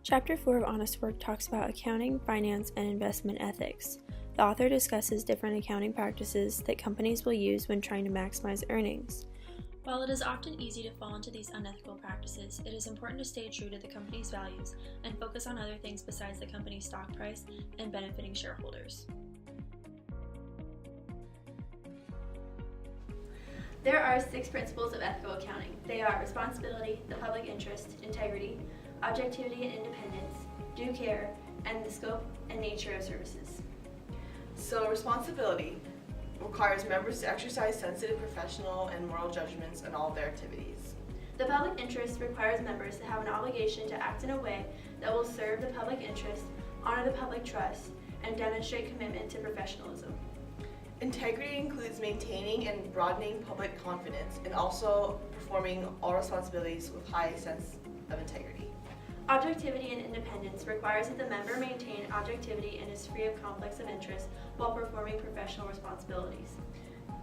Chapter 4 of Honest Work talks about accounting, finance, and investment ethics. The author discusses different accounting practices that companies will use when trying to maximize earnings. While it is often easy to fall into these unethical practices, it is important to stay true to the company's values and focus on other things besides the company's stock price and benefiting shareholders. There are 6 principles of ethical accounting. They are responsibility, the public interest, integrity, objectivity and independence, due care, and the scope and nature of services. So responsibility requires members to exercise sensitive professional and moral judgments in all of their activities. The public interest requires members to have an obligation to act in a way that will serve the public interest, honor the public trust, and demonstrate commitment to professionalism. Integrity includes maintaining and broadening public confidence and also performing all responsibilities with high sense of integrity. Objectivity and independence requires that the member maintain objectivity and is free of conflicts of interest while performing professional responsibilities.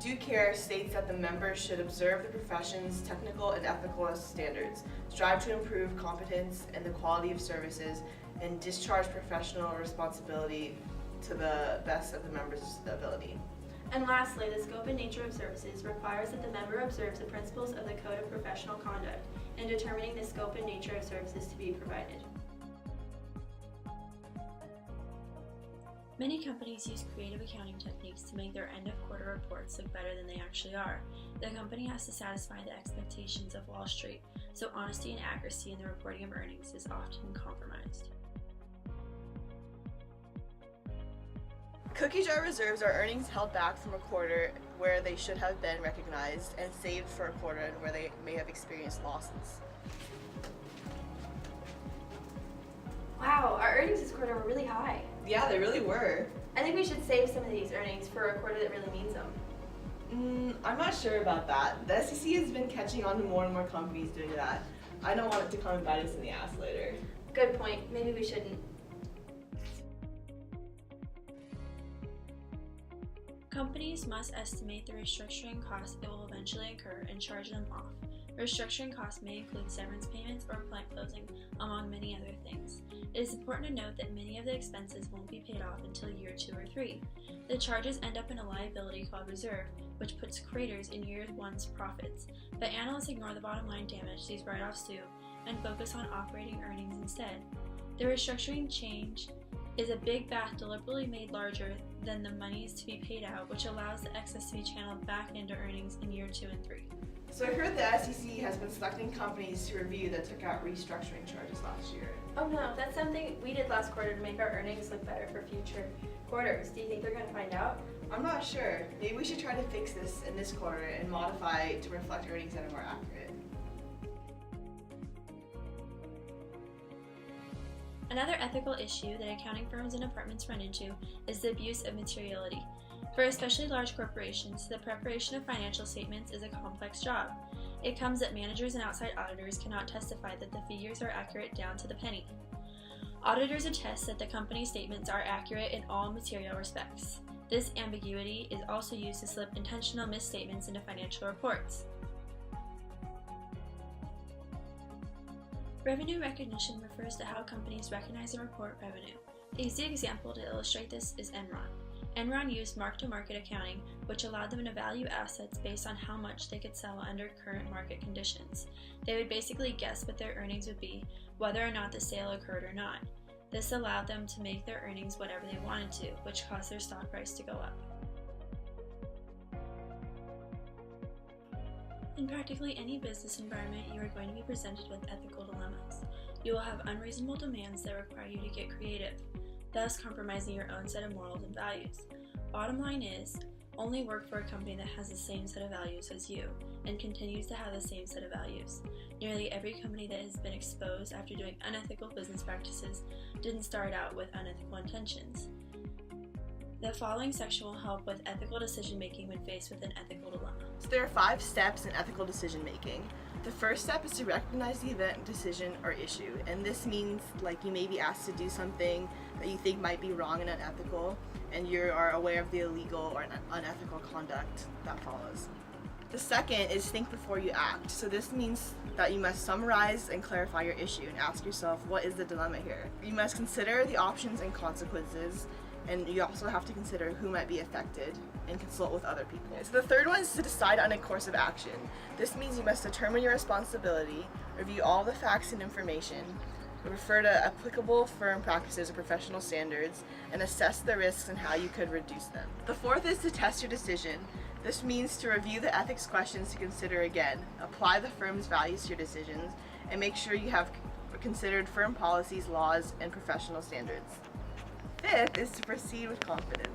Due care states that the members should observe the profession's technical and ethical standards, strive to improve competence and the quality of services, and discharge professional responsibility to the best of the member's ability. And lastly, the scope and nature of services requires that the member observes the principles of the Code of Professional Conduct in determining the scope and nature of services to be provided. Many companies use creative accounting techniques to make their end-of-quarter reports look better than they actually are. The company has to satisfy the expectations of Wall Street, so honesty and accuracy in the reporting of earnings is often compromised. Cookie jar reserves are earnings held back from a quarter where they should have been recognized and saved for a quarter where they may have experienced losses. Wow, our earnings this quarter were really high. Yeah, they really were. I think we should save some of these earnings for a quarter that really means them. I'm not sure about that. The SEC has been catching on to more and more companies doing that. I don't want it to come and bite us in the ass later. Good point. Maybe we shouldn't. Companies must estimate the restructuring costs it will eventually incur and charge them off. Restructuring costs may include severance payments or plant closing, among many other things. It is important to note that many of the expenses won't be paid off until year 2 or 3. The charges end up in a liability called reserve, which puts craters in year 1's profits, but analysts ignore the bottom line damage these write-offs do and focus on operating earnings instead. The restructuring change is a big bath deliberately made larger than the monies to be paid out, which allows the excess to be channeled back into earnings in year 2 and 3. So I heard the SEC has been selecting companies to review that took out restructuring charges last year. Oh no, that's something we did last quarter to make our earnings look better for future quarters. Do you think they're going to find out? I'm not sure. Maybe we should try to fix this in this quarter and modify to reflect earnings that are more accurate. Another ethical issue that accounting firms and departments run into is the abuse of materiality. For especially large corporations, the preparation of financial statements is a complex job. It comes that managers and outside auditors cannot testify that the figures are accurate down to the penny. Auditors attest that the company statements are accurate in all material respects. This ambiguity is also used to slip intentional misstatements into financial reports. Revenue recognition refers to how companies recognize and report revenue. The easy example to illustrate this is Enron. Enron used mark-to-market accounting, which allowed them to value assets based on how much they could sell under current market conditions. They would basically guess what their earnings would be, whether or not the sale occurred or not. This allowed them to make their earnings whatever they wanted to, which caused their stock price to go up. In practically any business environment, you are going to be presented with ethical dilemmas. You will have unreasonable demands that require you to get creative, thus compromising your own set of morals and values. Bottom line is, only work for a company that has the same set of values as you and continues to have the same set of values. Nearly every company that has been exposed after doing unethical business practices didn't start out with unethical intentions. The following section will help with ethical decision-making when faced with an ethical dilemma. So there are 5 steps in ethical decision making. The first step is to recognize the event, decision, or issue, and this means like you may be asked to do something that you think might be wrong and unethical, and you are aware of the illegal or unethical conduct that follows. The second is think before you act. So this means that you must summarize and clarify your issue and ask yourself, what is the dilemma here? You must consider the options and consequences, and you also have to consider who might be affected and consult with other people. So the third one is to decide on a course of action. This means you must determine your responsibility, review all the facts and information, refer to applicable firm practices or professional standards, and assess the risks and how you could reduce them. The fourth is to test your decision. This means to review the ethics questions to consider again, apply the firm's values to your decisions, and make sure you have considered firm policies, laws, and professional standards. Fifth is to proceed with confidence.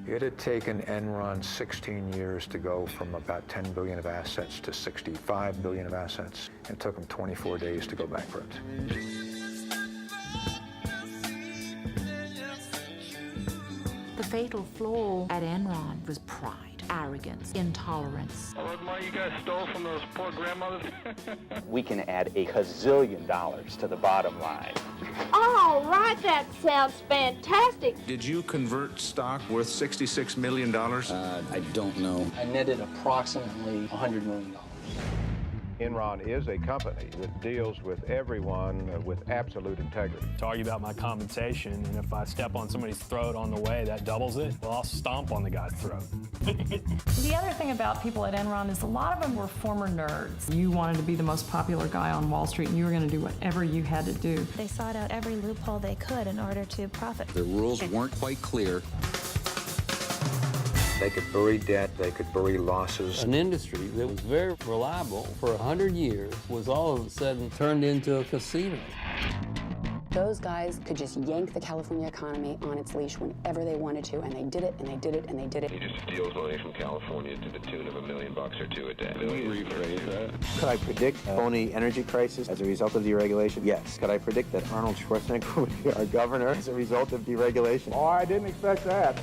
It had taken Enron 16 years to go from about 10 billion of assets to 65 billion of assets. It took them 24 days to go bankrupt. The fatal flaw at Enron was pride, arrogance, intolerance. Well, look, Ma, you guys stole from those poor grandmothers. We can add a gazillion dollars to the bottom line. All right, that sounds fantastic. Did you convert stock worth $66 million? I don't know. I netted approximately $100 million. Enron is a company that deals with everyone with absolute integrity. To argue about my compensation, and if I step on somebody's throat on the way, that doubles it, well, I'll stomp on the guy's throat. The other thing about people at Enron is a lot of them were former nerds. You wanted to be the most popular guy on Wall Street, and you were going to do whatever you had to do. They sought out every loophole they could in order to profit. The rules weren't quite clear. They could bury debt, they could bury losses. An industry that was very reliable for 100 years was all of a sudden turned into a casino. Those guys could just yank the California economy on its leash whenever they wanted to, and they did it, and they did it, and they did it. He just steals money from California to the tune of $1 million or two a day. Can we rephrase that? Could I predict a phony energy crisis as a result of deregulation? Yes. Could I predict that Arnold Schwarzenegger would be our governor as a result of deregulation? Oh, I didn't expect that.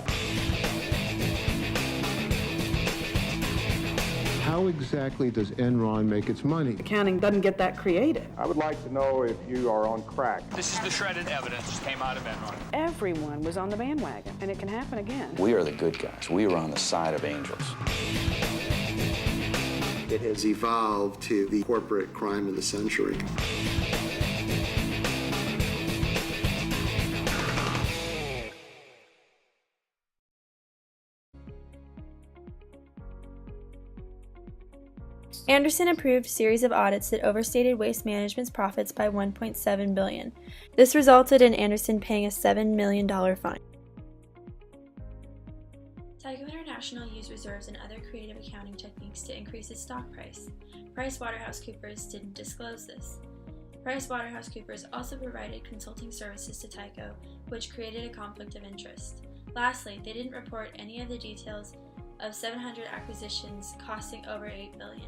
How exactly does Enron make its money? Accounting doesn't get that creative. I would like to know if you are on crack. This is the shredded evidence that came out of Enron. Everyone was on the bandwagon, and it can happen again. We are the good guys. We are on the side of angels. It has evolved to the corporate crime of the century. Andersen approved a series of audits that overstated Waste Management's profits by $1.7 billion. This resulted in Andersen paying a $7 million fine. Tyco International used reserves and other creative accounting techniques to increase its stock price. PricewaterhouseCoopers didn't disclose this. PricewaterhouseCoopers also provided consulting services to Tyco, which created a conflict of interest. Lastly, they didn't report any of the details of 700 acquisitions costing over $8 billion.